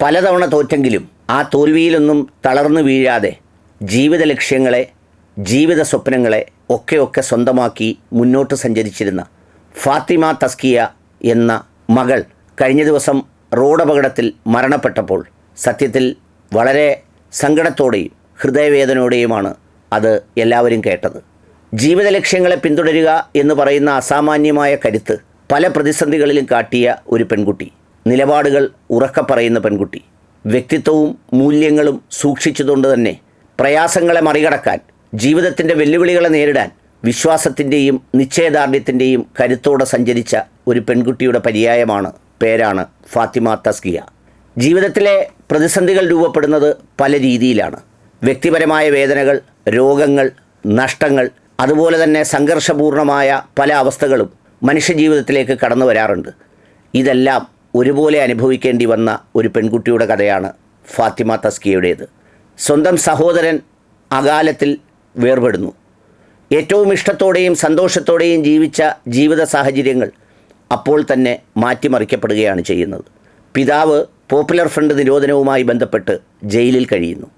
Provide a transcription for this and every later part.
പലതവണ തോറ്റെങ്കിലും ആ തോൽവിയിലൊന്നും തളർന്നു വീഴാതെ ജീവിത ലക്ഷ്യങ്ങളെ, ജീവിത സ്വപ്നങ്ങളെ ഒക്കെ സ്വന്തമാക്കി മുന്നോട്ട് സഞ്ചരിച്ചിരുന്ന ഫാത്തിമ തസ്കിയ എന്ന മകൾ കഴിഞ്ഞ ദിവസം റോഡപകടത്തിൽ മരണപ്പെട്ടപ്പോൾ സത്യത്തിൽ വളരെ സങ്കടത്തോടെയും ഹൃദയവേദനയോടെയുമാണ് അത് എല്ലാവരും കേട്ടത്. ജീവിത ലക്ഷ്യങ്ങളെ പിന്തുടരുക എന്ന് പറയുന്ന അസാമാന്യമായ കരുത്ത് പല പ്രതിസന്ധികളിലും കാട്ടിയ ഒരു പെൺകുട്ടി, നിലപാടുകൾ ഉറക്കെ പറയുന്ന പെൺകുട്ടി, വ്യക്തിത്വവും മൂല്യങ്ങളും സൂക്ഷിച്ചുകൊണ്ട് തന്നെ പ്രയാസങ്ങളെ മറികടക്കാൻ, ജീവിതത്തിൻ്റെ വെല്ലുവിളികളെ നേരിടാൻ വിശ്വാസത്തിൻ്റെയും നിശ്ചയദാർഢ്യത്തിൻ്റെയും കരുത്തോടെ സഞ്ചരിച്ച ഒരു പെൺകുട്ടിയുടെ പേരാണ് ഫാത്തിമ തസ്കിയ. ജീവിതത്തിലെ പ്രതിസന്ധികൾ രൂപപ്പെടുന്നത് പല രീതിയിലാണ്. വ്യക്തിപരമായ വേദനകൾ, രോഗങ്ങൾ, നഷ്ടങ്ങൾ, അതുപോലെ തന്നെ സംഘർഷപൂർണമായ പല അവസ്ഥകളും മനുഷ്യജീവിതത്തിലേക്ക് കടന്നു വരാറുണ്ട്. ഇതെല്ലാം ഒരുപോലെ അനുഭവിക്കേണ്ടി വന്ന ഒരു പെൺകുട്ടിയുടെ കഥയാണ് ഫാത്തിമ തസ്കിയയുടേത്. സ്വന്തം സഹോദരൻ അകാലത്തിൽ വേർപെടുന്നു. ഏറ്റവും ഇഷ്ടത്തോടെയും സന്തോഷത്തോടെയും ജീവിച്ച ജീവിത സാഹചര്യങ്ങൾ അപ്പോൾ തന്നെ മാറ്റിമറിക്കപ്പെടുകയാണ് ചെയ്യുന്നത്. പിതാവ് പോപ്പുലർ ഫ്രണ്ട് നിരോധനവുമായി ബന്ധപ്പെട്ട് ജയിലിൽ കഴിയുന്നു.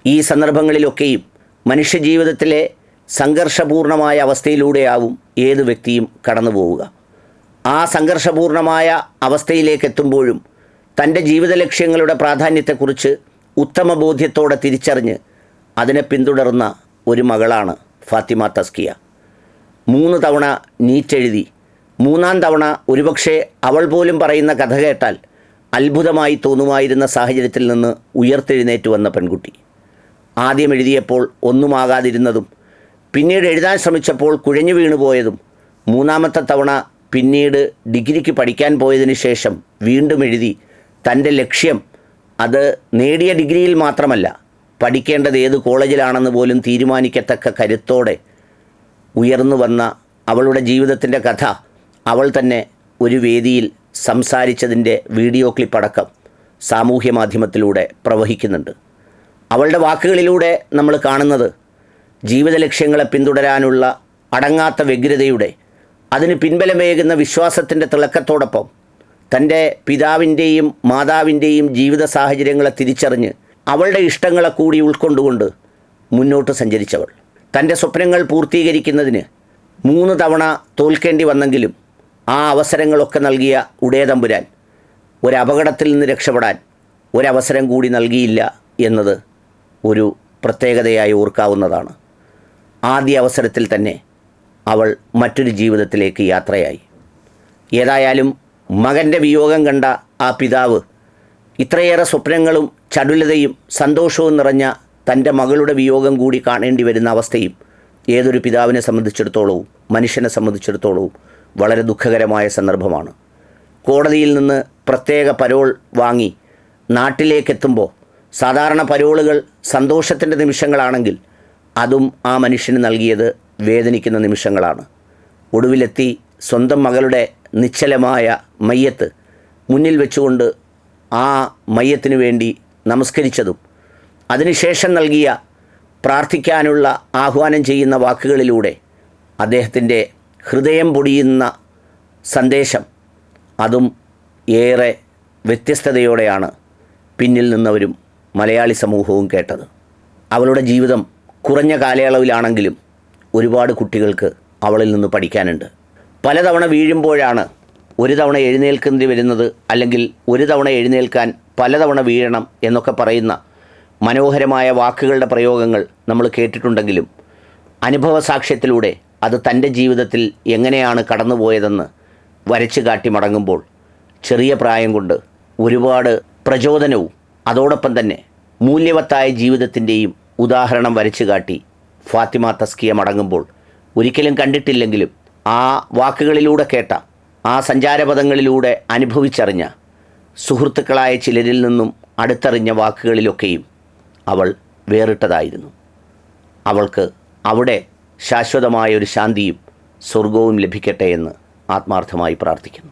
ഈ സന്ദർഭങ്ങളിലൊക്കെയും മനുഷ്യജീവിതത്തിലെ സംഘർഷപൂർണമായ അവസ്ഥയിലൂടെയാവും ഏത് വ്യക്തിയും കടന്നു പോവുക. ആ സംഘർഷപൂർണമായ അവസ്ഥയിലേക്ക് എത്തുമ്പോഴും തൻ്റെ ജീവിത ലക്ഷ്യങ്ങളുടെ പ്രാധാന്യത്തെക്കുറിച്ച് ഉത്തമ ബോധ്യത്തോടെ തിരിച്ചറിഞ്ഞ് അതിനെ പിന്തുടർന്ന ഒരു മകളാണ് ഫാത്തിമ തസ്കിയ. 3 തവണ നീറ്റ് എഴുതി, 3-ാം തവണ ഒരുപക്ഷെ അവൾ പോലും പറയുന്ന കഥ കേട്ടാൽ അത്ഭുതമായി തോന്നുമായിരുന്ന സാഹചര്യത്തിൽ നിന്ന് ഉയർത്തെഴുന്നേറ്റ് വന്ന പെൺകുട്ടി. ആദ്യം എഴുതിയപ്പോൾ ഒന്നുമാകാതിരുന്നതും, പിന്നീട് എഴുതാൻ ശ്രമിച്ചപ്പോൾ കുഴഞ്ഞു വീണുപോയതും, 3-ാമത്തെ തവണ പിന്നീട് ഡിഗ്രിക്ക് പഠിക്കാൻ പോയതിന് ശേഷം വീണ്ടും എഴുതി തൻ്റെ ലക്ഷ്യം അത് നേടിയ ഡിഗ്രിയിൽ മാത്രമല്ല, പഠിക്കേണ്ടത് ഏത് കോളേജിലാണെന്ന് പോലും തീരുമാനിക്കത്തക്ക കരുത്തോടെ ഉയർന്നു വന്ന അവളുടെ ജീവിതത്തിൻ്റെ കഥ അവൾ തന്നെ ഒരു വേദിയിൽ സംസാരിച്ചതിൻ്റെ വീഡിയോ ക്ലിപ്പടക്കം സാമൂഹ്യ മാധ്യമത്തിലൂടെ പ്രവഹിക്കുന്നുണ്ട്. അവളുടെ വാക്കുകളിലൂടെ നമ്മൾ കാണുന്നത് ജീവിത ലക്ഷ്യങ്ങളെ പിന്തുടരാനുള്ള അടങ്ങാത്ത വ്യഗ്രതയുടെ, അതിന് പിൻബലമേകുന്ന വിശ്വാസത്തിൻ്റെ തിളക്കത്തോടൊപ്പം തൻ്റെ പിതാവിൻ്റെയും മാതാവിൻ്റെയും ജീവിത സാഹചര്യങ്ങളെ തിരിച്ചറിഞ്ഞ് അവളുടെ ഇഷ്ടങ്ങളെ കൂടി ഉൾക്കൊണ്ടുകൊണ്ട് മുന്നോട്ട് സഞ്ചരിച്ചവൾ. തൻ്റെ സ്വപ്നങ്ങൾ പൂർത്തീകരിക്കുന്നതിന് 3 തവണ തോൽക്കേണ്ടി വന്നെങ്കിലും ആ അവസരങ്ങളൊക്കെ നൽകിയ ഉടയതമ്പുരാൻ ഒരപകടത്തിൽ നിന്ന് രക്ഷപ്പെടാൻ ഒരവസരം കൂടി നൽകിയില്ല എന്നത് ഒരു പ്രത്യേകതയായി ഓർക്കാവുന്നതാണ്. ആദ്യ അവസരത്തിൽ തന്നെ അവൾ മറ്റൊരു ജീവിതത്തിലേക്ക് യാത്രയായി. ഏതായാലും മകൻ്റെ വിയോഗം കണ്ട ആ പിതാവ് ഇത്രയേറെ സ്വപ്നങ്ങളും ചടുലതയും സന്തോഷവും നിറഞ്ഞ തൻ്റെ മകളുടെ വിയോഗം കൂടി കാണേണ്ടി വരുന്ന അവസ്ഥയും ഏതൊരു പിതാവിനെ സംബന്ധിച്ചിടത്തോളവും മനുഷ്യനെ സംബന്ധിച്ചിടത്തോളവും വളരെ ദുഃഖകരമായ സന്ദർഭമാണ്. കോടതിയിൽ നിന്ന് പ്രത്യേക പരോൾ വാങ്ങി നാട്ടിലേക്കെത്തുമ്പോൾ സാധാരണ പരോളുകൾ സന്തോഷത്തിൻ്റെ നിമിഷങ്ങളാണെങ്കിൽ അതും ആ മനുഷ്യന് നൽകിയത് വേദനിക്കുന്ന നിമിഷങ്ങളാണ്. ഒടുവിലെത്തി സ്വന്തം മകളുടെ നിശ്ചലമായ മയ്യത്ത് മുന്നിൽ വെച്ചുകൊണ്ട് ആ മയ്യത്തിനു വേണ്ടി നമസ്കരിച്ചതും അതിനുശേഷം നൽകിയ പ്രാർത്ഥിക്കാനുള്ള ആഹ്വാനം ചെയ്യുന്ന വാക്കുകളിലൂടെ അദ്ദേഹത്തിൻ്റെ ഹൃദയം പൊടിയുന്ന സന്ദേശം, അതും ഏറെ വ്യത്യസ്തതയോടെയാണ് പിന്നിൽ നിന്നവരും മലയാളി സമൂഹവും കേട്ടത്. അവളുടെ ജീവിതം കുറഞ്ഞ കാലയളവിലാണെങ്കിലും ഒരുപാട് കുട്ടികൾക്ക് അവളിൽ നിന്ന് പഠിക്കാനുണ്ട്. പലതവണ വീഴുമ്പോഴാണ് ഒരു തവണ എഴുന്നേൽക്കേണ്ടി വരുന്നത്, അല്ലെങ്കിൽ ഒരു തവണ എഴുന്നേൽക്കാൻ പലതവണ വീഴണം എന്നൊക്കെ പറയുന്ന മനോഹരമായ വാക്കുകളുടെ പ്രയോഗങ്ങൾ നമ്മൾ കേട്ടിട്ടുണ്ടെങ്കിലും അനുഭവ സാക്ഷ്യത്തിലൂടെ അത് തൻ്റെ ജീവിതത്തിൽ എങ്ങനെയാണ് കടന്നുപോയതെന്ന് വരച്ചു കാട്ടി മടങ്ങുമ്പോൾ ചെറിയ പ്രായം കൊണ്ട് ഒരുപാട് പ്രചോദനവും അതോടൊപ്പം തന്നെ മൂല്യവത്തായ ജീവിതത്തിൻ്റെയും ഉദാഹരണം വരച്ചു കാട്ടി ഫാത്തിമ തസ്കിയ മടങ്ങുമ്പോൾ ഒരിക്കലും കണ്ടിട്ടില്ലെങ്കിലും ആ വാക്കുകളിലൂടെ കേട്ട, ആ സഞ്ചാരപഥങ്ങളിലൂടെ അനുഭവിച്ചറിഞ്ഞ സുഹൃത്തുക്കളായ ചിലരിൽ നിന്നും അടുത്തറിഞ്ഞ വാക്കുകളിലൊക്കെയും അവൾ വേറിട്ടതായിരുന്നു. അവൾക്ക് അവിടെ ശാശ്വതമായ ഒരു ശാന്തിയും സ്വർഗവും ലഭിക്കട്ടെ എന്ന് ആത്മാർത്ഥമായി പ്രാർത്ഥിക്കുന്നു.